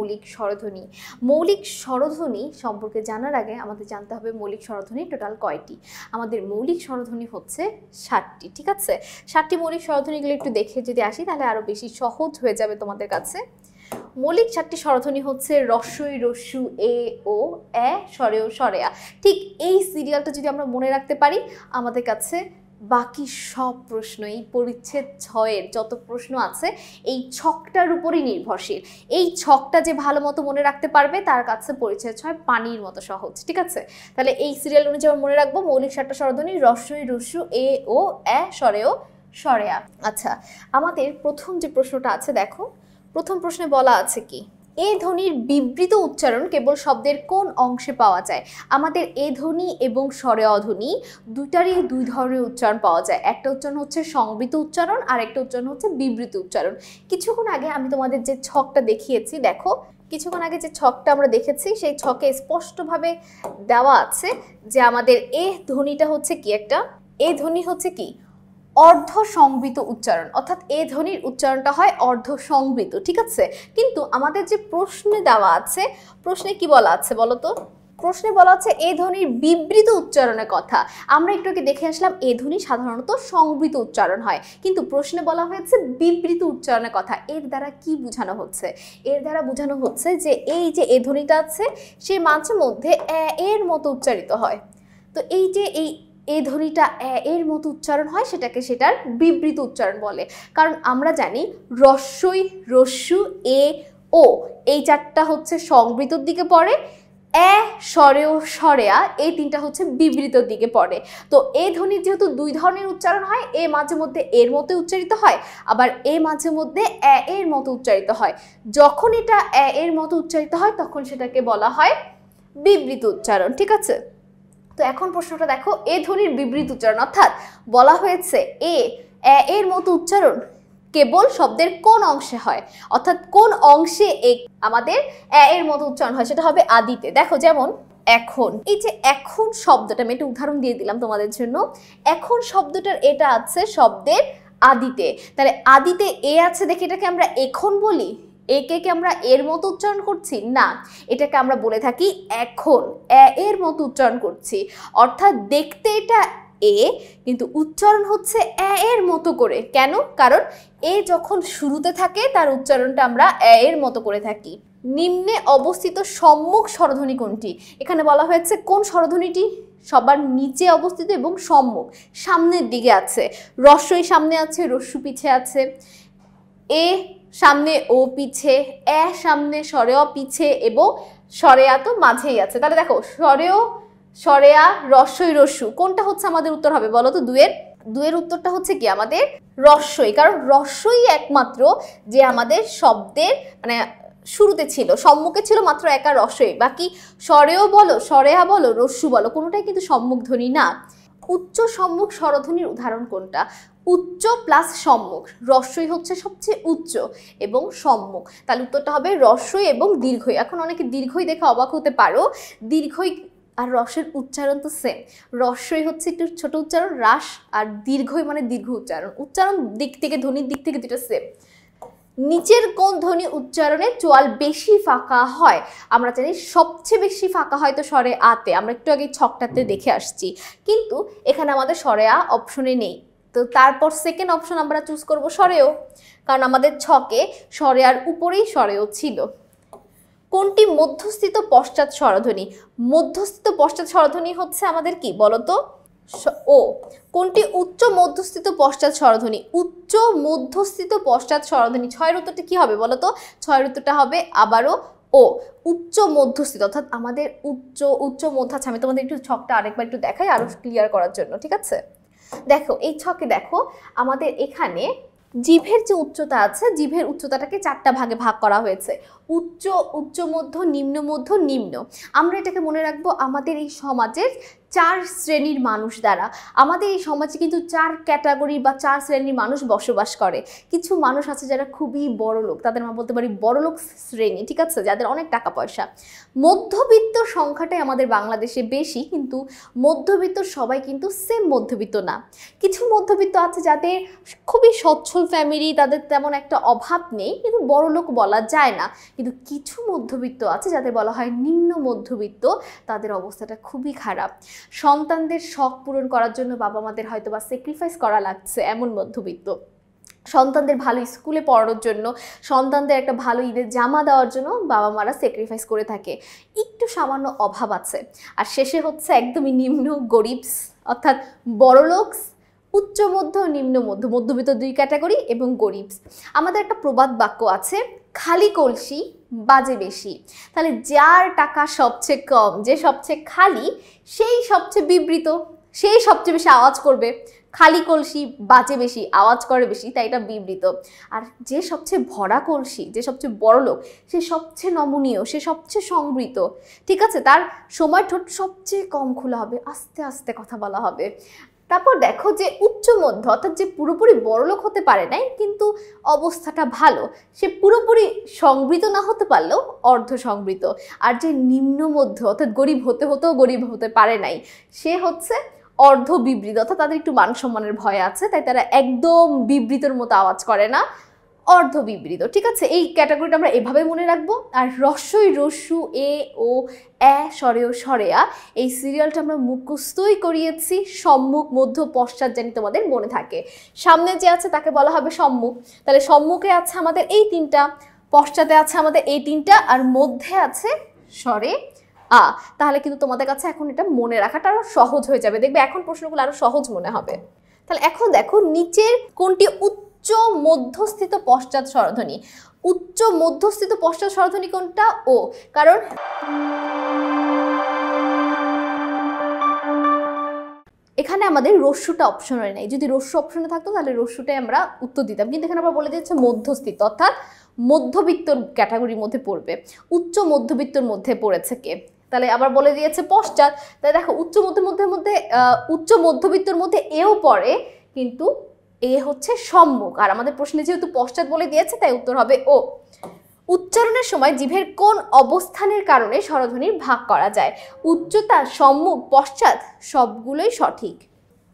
মৌলিক স্বরধ্বনি। মৌলিক স্বরধ্বনি সম্পর্কে জানার আগে আমাদের জানতে হবে মৌলিক স্বরধ্বনি টোটাল কয়টি। আমাদের মৌলিক স্বরধ্বনি হচ্ছে 7টি। ঠিক আছে, 7টি মৌলিক স্বরধ্বনিগুলো একটু দেখে যদি আসি তাহলে আরও বেশি সহজ হয়ে যাবে তোমাদের কাছে। মৌলিক 7টি স্বরধ্বনি হচ্ছে রস্বই, রস্যু, এ, ও, এ, স্বরেও, স্বরেয়া। ঠিক এই সিরিয়ালটা যদি আমরা মনে রাখতে পারি আমাদের কাছে বাকি সব প্রশ্ন, এই পরিচ্ছেদ 6-এর যত প্রশ্ন আছে এই ছকটার উপরই নির্ভরশীল। এই ছকটা যে ভালো মতো মনে রাখতে পারবে তার কাছে পরিচ্ছেদ 6 পানির মতো সহজ। ঠিক আছে, তাহলে এই সিরিয়াল অনুযায়ী আমরা মনে রাখবো মৌলিক 7টা স্বরধ্বনি রস্বই, রস্যু, এ, ও, এ, স্বরেও, স্বরেয়া। আচ্ছা, আমাদের প্রথম যে প্রশ্নটা আছে দেখো, প্রথম প্রশ্নে বলা আছে কি, এ ধ্বনির বিবৃত উচ্চারণ কেবল শব্দের কোন অংশে পাওয়া যায়? আমাদের এ ধ্বনি এবং স্বরেয় ধ্বনি দুইটারই দুই ধরনের উচ্চারণ পাওয়া যায়। একটা উচ্চারণ হচ্ছে সংবৃত উচ্চারণ আর একটা উচ্চারণ হচ্ছে বিবৃত উচ্চারণ। কিছুক্ষণ আগে আমি তোমাদের যে ছকটা দেখিয়েছি দেখো, কিছুক্ষণ আগে যে ছকটা আমরা দেখেছি সেই ছকে স্পষ্টভাবে দেওয়া আছে যে আমাদের এ ধ্বনিটা হচ্ছে কি, একটা এ ধ্বনি হচ্ছে কি অর্ধ সংবৃত উচ্চারণ, অর্থাৎ এ ধ্বনির উচ্চারণটা হয় অর্ধ সংবৃত। ঠিক আছে, কিন্তু আমাদের যে প্রশ্নে দেওয়া আছে, প্রশ্নে কি বলা আছে বলো তো? প্রশ্নে বলা আছে এ ধ্বনির বিবৃত উচ্চারণের কথা। আমরা একটু আগে দেখে আসলাম এ ধ্বনি সাধারণত সংবৃত উচ্চারণ হয়, কিন্তু প্রশ্নে বলা হয়েছে বিবৃত উচ্চারণের কথা। এর দ্বারা কি বোঝানো হচ্ছে? এর দ্বারা বোঝানো হচ্ছে যে এই যে এ ধ্বনিটা আছে সে মাঝে মধ্যে এর মতো উচ্চারিত হয়। তো এই যে এই ধ্বনিটা এর মতো উচ্চারণ হয় সেটাকে সেটার বিবৃত উচ্চারণ বলে। কারণ আমরা জানি রস্বই, রস্যু, এ, ও এই 4টা হচ্ছে সংবৃতর দিকে পড়ে, এ, স্বরেও, স্বরেয়া এই 3টা হচ্ছে বিবৃতর দিকে পড়ে। তো এই ধ্বনির যেহেতু দুই ধরনের উচ্চারণ হয়, এ মাঝে মধ্যে এর মতো উচ্চারিত হয়, আবার এ মাঝে মধ্যে এর মতো উচ্চারিত হয়। যখন এটা এর মতো উচ্চারিত হয় তখন সেটাকে বলা হয় বিবৃত উচ্চারণ। ঠিক আছে, তো এখন প্রশ্নটা দেখো, এ ধ্বনির বিবৃত উচ্চারণ অর্থাৎ বলা হয়েছে এর মতো উচ্চারণ কেবল শব্দের কোন অংশে হয়, অর্থাৎ কোন অংশে আমাদের এর মতো উচ্চারণ হয়, সেটা হবে আদিতে। দেখো যেমন এখন, এই যে এখন শব্দটা আমি একটা উদাহরণ দিয়ে দিলাম তোমাদের জন্য। এখন শব্দটার এটা আছে শব্দের আদিতে, তাহলে আদিতে এ আছে দেখে এটাকে আমরা এখন বলি? একে কি আমরা এর মতো উচ্চারণ করছি? না, এটাকে আমরা বলে থাকি এখন এর মতো উচ্চারণ করছি। অর্থাৎ দেখতে এটা এ, কিন্তু উচ্চারণ হচ্ছে এর মতো করে। কেন? কারণ এ যখন শুরুতে থাকে তার উচ্চারণটা আমরা এর মতো করে থাকি। নিম্নে অবস্থিত সম্মুখ স্বরধ্বনি কোনটি? এখানে বলা হয়েছে কোন স্বরধ্বনিটি সবার নিচে অবস্থিত এবং সম্মুখ সামনের দিকে আছে। রস্বই সামনে আছে, রস্যু পিছে আছে, এ সামনে, ও পিছে, এ সামনে, স্বরেয় পিছে এবং স্বরেয়া তো মাঝেই আছে। তাহলে দেখো স্বরেয়, স্বরেয়া, রস্বই, রস্যু কোনটা হচ্ছে আমাদের উত্তর হবে বলো তো? দুয়ের উত্তরটা হচ্ছে কি আমাদের রস্বই, কারণ রস্বই একমাত্র যে আমাদের শব্দের মানে শুরুতে ছিল, সম্মুখে ছিল মাত্র একা রস্বই। বাকি স্বরেও বলো, স্বরেয়া বলো, রস্যু বলো, কোনোটাই কিন্তু সম্মুখ ধ্বনি না। উচ্চ সম্মুখ স্বরধ্বনির উদাহরণ কোনটা? উচ্চ প্লাস সম্মুখ, রস্বই হচ্ছে সবচেয়ে উচ্চ এবং সম্মুখ, তাহলে উত্তরটা হবে রস্বই এবং দীর্ঘই। এখন অনেকে দীর্ঘই দেখে অবাক হতে পারো, দীর্ঘই আর রসের উচ্চারণ তো সেম। রস্বই হচ্ছে একটু ছোট উচ্চারণ, হ্রাস, আর দীর্ঘই মানে দীর্ঘ উচ্চারণ। উচ্চারণ দিক থেকে, ধ্বনির দিক থেকে দুটো সেম। নিচের কোন ধ্বনি উচ্চারণে চোয়াল বেশি ফাঁকা হয়? আমরা জানি সবচেয়ে বেশি ফাঁকা হয় তো স্বরে আতে, আমরা একটু আগে ছকটাতে দেখে আসছি, কিন্তু এখানে আমাদের স্বরে আ অপশনে নেই। তো তারপর সেকেন্ড অপশন আমরা চুজ করব স্বরেও, কারণ আমাদের ছকে স্বরে আর উপরেই স্বরেও ছিল। কোনটি মধ্যস্থিত পশ্চাৎ স্বরধ্বনি? মধ্যস্থিত পশ্চাৎ স্বরধ্বনি হচ্ছে আমাদের কি বলতো? ও। কোনটি উচ্চ মধ্যস্থিত পশ্চাৎ স্বরধ্বনি? উচ্চ মধ্যস্থিত পশ্চাৎ স্বরধ্বনি। 6-এর উত্তরটা কি হবে বলতো? 6-এর উত্তরটা হবে আবারও ও, উচ্চ মধ্যস্থিত, অর্থাৎ আমাদের উচ্চ মধ্য। আচ্ছা, আমি তোমাদের একটু ছকটা আরেকবার একটু দেখাই আরো ক্লিয়ার করার জন্য। ঠিক আছে, দেখো এই ছকে দেখো আমাদের এখানে জিভের যে উচ্চতা আছে, জিভের উচ্চতাটাকে 4টা ভাগে ভাগ করা হয়েছে, উচ্চ, উচ্চ মধ্য, নিম্ন মধ্য, নিম্ন। আমরা এটাকে মনে রাখবো আমাদের এই সমাজের 4 শ্রেণীর মানুষ দ্বারা। আমাদের এই সমাজে কিন্তু 4 ক্যাটাগরি বা 4 শ্রেণীর মানুষ বসবাস করে। কিছু মানুষ আছে যারা খুবই বড় লোক, তাদের আমরা বলতে পারি বড় লোক শ্রেণী। ঠিক আছে, যাদের অনেক টাকা পয়সা। মধ্যবিত্ত সংখ্যাটাই আমাদের বাংলাদেশে বেশি, কিন্তু মধ্যবিত্ত সবাই কিন্তু সেম মধ্যবিত্ত না। কিছু মধ্যবিত্ত আছে যাদের খুবই সচ্ছল ফ্যামিলি, তাদের তেমন একটা অভাব নেই, কিন্তু বড় লোক বলা যায় না। কিন্তু কিছু মধ্যবিত্ত আছে যাদের বলা হয় নিম্ন মধ্যবিত্ত, তাদের অবস্থাটা খুবই খারাপ। সন্তানদের শখ পূরণ করার জন্য বাবা মাদের হয়তো বা স্যাক্রিফাইস করা লাগছে এমন মধ্যবিত্ত, সন্তানদের ভালো স্কুলে পড়ানোর জন্য, সন্তানদের একটা ভালো ঈদের জামা দেওয়ার জন্য বাবা মারা স্যাক্রিফাইস করে থাকে, একটু সামান্য অভাব আছে। আর শেষে হচ্ছে একদমই নিম্ন গরিবস, অর্থাৎ বড়লোকস, উচ্চ মধ্য, নিম্ন মধ্য, মধ্যবিত্ত দুই ক্যাটাগরি এবং গরিবস। আমাদের একটা প্রবাদ বাক্য আছে, খালি কলসি বাজে বেশি। তাহলে যার টাকা সবচেয়ে কম, যে সবচেয়ে খালি, সেই সবচেয়ে বিবৃত, সেই সবচেয়ে বেশি আওয়াজ করবে। খালি কলসি বাজে বেশি, আওয়াজ করে বেশি, তাই এটা বিবৃত। আর যে সবচেয়ে ভরা কলসি, যে সবচেয়ে বড় লোক, সে সবচেয়ে নমনীয়, সে সবচেয়ে সংবৃত, ঠিক আছে? তার সময় ঠোঁট সবচেয়ে কম খোলা হবে, আস্তে আস্তে কথা বলা হবে। তারপর দেখো যে উচ্চ মধ্য, অর্থাৎ যে পুরোপুরি বড়লোক হতে পারে নাই কিন্তু অবস্থাটা ভালো, সে পুরোপুরি সংবৃত না হতে পারলেও অর্ধ সংবৃত। আর যে নিম্ন মধ্য, অর্থাৎ গরিব হতে হতেও গরিব হতে পারে নাই, সে হচ্ছে অর্ধ বিবৃত, অর্থাৎ তাদের একটু মান সম্মানের ভয় আছে, তাই তারা একদম বিবৃতর মতো আওয়াজ করে না, অর্ধ বিবৃত, ঠিক আছে? এই ক্যাটাগরিটা আমরা এভাবে মনে রাখবো। আর রস্যই, রস্যু, এ ও এ, স্বরেয়, স্বরেয়া, এই সিরিয়ালটা আমরা মুখস্থই করিয়েছি, সম্মুখ মধ্য পশ্চাৎ জানি তোমাদের মনে থাকে। সামনে যে আছে তাকে বলা হবে সম্মুখ, তাহলে সম্মুখে আছে আমাদের এই তিনটা, পশ্চাতে আছে আমাদের এই তিনটা, আর মধ্যে আছে স্বরে আ। তাহলে কিন্তু তোমাদের কাছে এখন এটা মনে রাখাটা আরো সহজ হয়ে যাবে, দেখবে এখন প্রশ্নগুলো আরো সহজ মনে হবে। তাহলে এখন দেখো নিচের কোনটি উচ্চ মধ্যস্থিত পশ্চাৎ স্বরধ্বনি? উচ্চ মধ্যস্থিত পশ্চাৎ স্বরধ্বনি কোনটা? ও, কারণ এখানে আমাদের রস্যুটা অপশনে নেই। যদি রস্যু অপশনে থাকতো তাহলে রস্যুটাই আমরা উত্তর দিতাম, কিন্তু এখানে আমরা বলে দিচ্ছি মধ্যস্থিত, অর্থাৎ মধ্যবিত্তর ক্যাটাগরির মধ্যে পড়বে। উচ্চ মধ্যবিত্তর মধ্যে পড়েছে কে? তাহলে আবার বলে দিয়েছে পশ্চাৎ। তাই দেখো উচ্চ উচ্চ মধ্যবিত্তর মধ্যে এও পড়ে, কিন্তু এ হচ্ছে সম্মুখ। আর আমাদের প্রশ্নে যেহেতু পশ্চাৎ বলে দিয়েছে তাই উত্তর হবে ও। উচ্চারণের সময় জিভের কোন অবস্থানের কারণে স্বরধ্বনির ভাগ করা যায়? উচ্চতা, সম্মুখ, পশ্চাৎ, সবগুলোই সঠিক।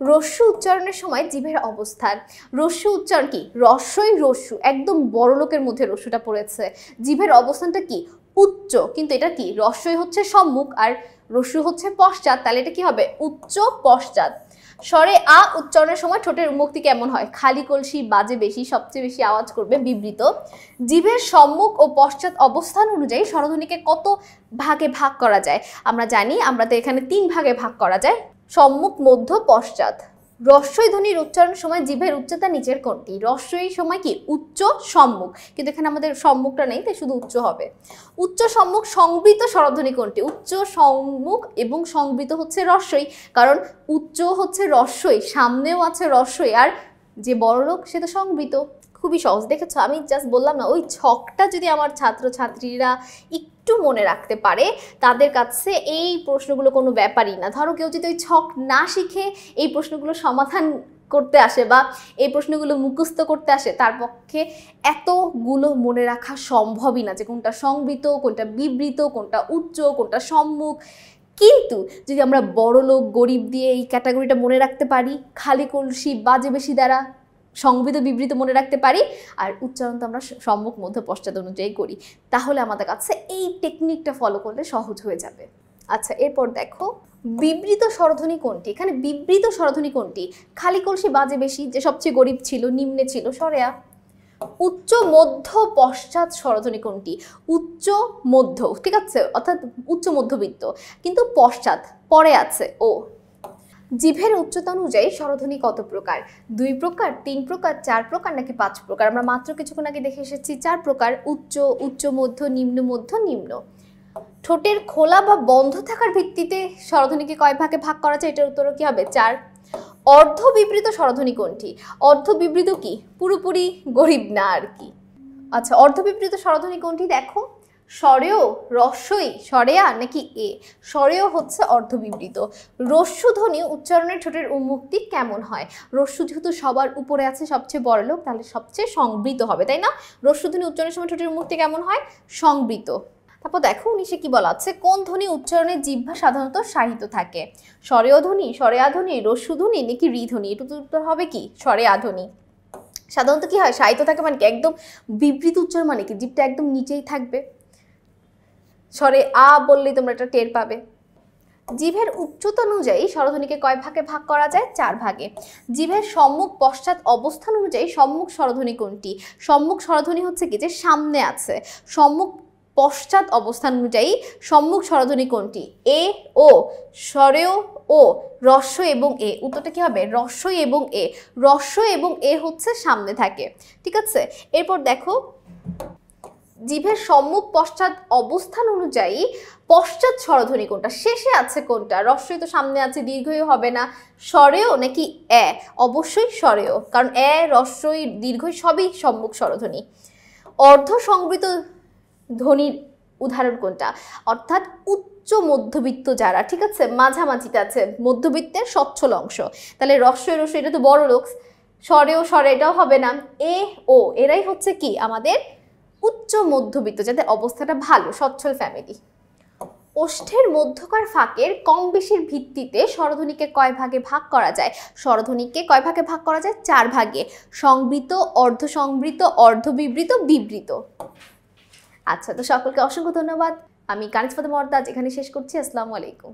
রস্যু উচ্চারণের সময় জিভের অবস্থান, রস্যু উচ্চারণ কি? রস্যই রস্যু, একদম বড় লোকের মধ্যে রস্যুটা পড়েছে। জিভের অবস্থানটা কি? উচ্চ, কিন্তু এটা কি? রস্যই হচ্ছে সম্মুখ আর রস্যু হচ্ছে পশ্চাৎ, তাহলে এটা কি হবে? উচ্চ পশ্চাৎ। স্বরে আ উচ্চারণের সময় ঠোঁটের উন্মুক্তি কেমন হয়? খালি কলসি বাজে বেশি, সবচেয়ে বেশি আওয়াজ করবে, বিবৃত। জিভের সম্মুখ ও পশ্চাৎ অবস্থান অনুযায়ী স্বরধ্বনিকে কত ভাগে ভাগ করা যায়? আমরা জানি আমাদের এখানে 3 ভাগে ভাগ করা যায়, সম্মুখ, মধ্য, পশ্চাৎ। রস্যই ধ্বনির উচ্চারণের সময় জিভের উচ্চতা নিচের কোনটি? রস্যই সময় কি? উচ্চ সম্মুখ, কিন্তু এখানে আমাদের সম্মুখটা নেই তাই শুধু উচ্চ হবে। উচ্চ সম্মুখ সংবৃত স্বরধ্বনি কোনটি? উচ্চ সম্মুখ এবং সংবৃত হচ্ছে রস্যই, কারণ উচ্চ হচ্ছে রস্যই, সামনেও আছে রস্যই, আর যে বড়লোক সে তো সংবৃত। খুবই সহজ, দেখেছো? আমি জাস্ট বললাম না, ওই ছকটা যদি আমার ছাত্রছাত্রীরা একটু মনে রাখতে পারে তাদের কাছে এই প্রশ্নগুলো কোনো ব্যাপারই না। ধরো কেউ যদি ওই ছক না শিখে এই প্রশ্নগুলো সমাধান করতে আসে বা এই প্রশ্নগুলো মুখস্থ করতে আসে, তার পক্ষে এতগুলো মনে রাখা সম্ভবই না যে কোনটা সংবৃত, কোনটা বিবৃত, কোনটা উচ্চ, কোনটা সম্মুখ। কিন্তু যদি আমরা বড়লোক গরিব দিয়ে এই ক্যাটাগরিটা মনে রাখতে পারি, খালি কলসি বাজে বেশি দ্বারা সংবৃত বিবৃত মনে রাখতে পারি, আর উচ্চারণ তো আমরা সম্মুখ মধ্য পশ্চাৎ অনুযায়ী করি, তাহলে আমাদের কাছে এই টেকনিকটা ফলো করলে সহজ হয়ে যাবে। আচ্ছা, এরপর দেখো বিবৃত স্বরধ্বনি কোনটি? এখানে বিবৃত স্বরধ্বনি কোনটি? খালি কলসি বাজে বেশি, যে সবচেয়ে গরিব ছিল, নিম্নে ছিল, স্বরেয়া। উচ্চ মধ্য পশ্চাৎ স্বরধ্বনি কোনটি? উচ্চ মধ্য, ঠিক আছে, অর্থাৎ উচ্চ মধ্যবিত্ত, কিন্তু পশ্চাৎ পরে আছে ও। জিভের উচ্চতা অনুযায়ী স্বরধ্বনি কত প্রকার? 2 প্রকার, 3 প্রকার, 4 প্রকার নাকি 5 প্রকার? আমরা মাত্র কিছুক্ষণ আগে দেখে এসেছি 4 প্রকার, উচ্চ, উচ্চ মধ্য, নিম্ন মধ্য, নিম্ন। ঠোঁটের খোলা বা বন্ধ থাকার ভিত্তিতে স্বরধ্বনিকে কয় ভাগে ভাগ করা যায়? এটার উত্তর কি হবে? 4। অর্ধ বিবৃত স্বরধ্বনি কোনটি? অর্ধ বিবৃত কি? পুরোপুরি গরিব না আর কি। আচ্ছা, অর্ধ বিবৃত স্বরধ্বনি কোনটি? দেখো, স্বরেয়, রস্যই, স্বরেয়া নাকি এ? স্বরেয় হচ্ছে অর্ধবিবৃত। রস্যু ধ্বনি উচ্চারণের ঠোঁটের উন্মুক্তি কেমন হয়? রস্যু যেহেতু সবার উপরে আছে, সবচেয়ে বড় লোক, তাহলে সবচেয়ে সংবৃত হবে, তাই না? রস্যু ধ্বনি উচ্চারণের সময় ঠোঁটের উন্মুক্তি কেমন হয়? সংবৃত। তারপর দেখো 19-এ কি বলা আছে? কোন ধ্বনি উচ্চারণে জিহ্বা সাধারণত সাহিত্য থাকে? স্বরেয় ধ্বনি, স্বরেয়া ধ্বনি, রস্যু ধ্বনি নাকি রি ধ্বনি? এটা তো উত্তর হবে কি? স্বরেয়া ধ্বনি। সাধারণত কি হয়, সাহিত্য থাকে মানে কি একদম বিবৃত উচ্চারণ, মানে কি জিভটা একদম নিচেই থাকবে। স্বরে আ বললেই তোমরা এটা টের পাবে। জিভের উচ্চতা অনুযায়ী স্বরধ্বনিকে কয় ভাগে ভাগ করা যায়? 4 ভাগে। জিভের সম্মুখ পশ্চাৎ অবস্থান অনুযায়ী সম্মুখ স্বরধ্বনি কোনটি? সম্মুখ স্বরধ্বনি হচ্ছে কি যে সামনে আছে। সম্মুখ পশ্চাৎ অবস্থান অনুযায়ী সম্মুখ স্বরধ্বনি কোনটি? এ ও, স্বরেও ও, রস্য এবং এ। উত্তরটা কি হবে? রস্য এবং এ। রস্য এবং এ হচ্ছে সামনে থাকে, ঠিক আছে। এরপর দেখো, জিভের সম্মুখ পশ্চাৎ অবস্থান অনুযায়ী পশ্চাৎ স্বরধ্বনি কোনটা? শেষে আছে কোনটা? রস্যই তো সামনে আছে, দীর্ঘই হবে না। স্বরেও নাকি এ? অবশ্যই স্বরেও, কারণ এ, রস্যই, দীর্ঘই সবই সম্মুখ স্বরধ্বনি। অর্ধ সংবৃত ধ্বনির উদাহরণ কোনটা? অর্থাৎ উচ্চ মধ্যবিত্ত যারা, ঠিক আছে, মাঝামাঝিতে আছে, মধ্যবিত্তের সচ্ছল অংশ। তাহলে রস্যই রস্য এটা তো বড় লোক, স্বরেও স্বরে এটাও হবে না। এ ও এরাই হচ্ছে কি আমাদের উচ্চ মধ্যবিত্ত, যাদের অবস্থাটা ভালো, সচ্ছল ফ্যামিলি। ওষ্ঠের মধ্যকার ফাঁকের কম বেশির ভিত্তিতে স্বরধ্বনিকে কয় ভাগে ভাগ করা যায়? স্বরধ্বনিকে কয় ভাগে ভাগ করা যায়? 4 ভাগে। সংবৃত, অর্ধসংবৃত, অর্ধবিবৃত, বিবৃত। আচ্ছা, তো সকলকে অসংখ্য ধন্যবাদ। আমি কানিজ ফাতেমা ওয়ার্দা এখানে শেষ করছি। আসসালামু আলাইকুম।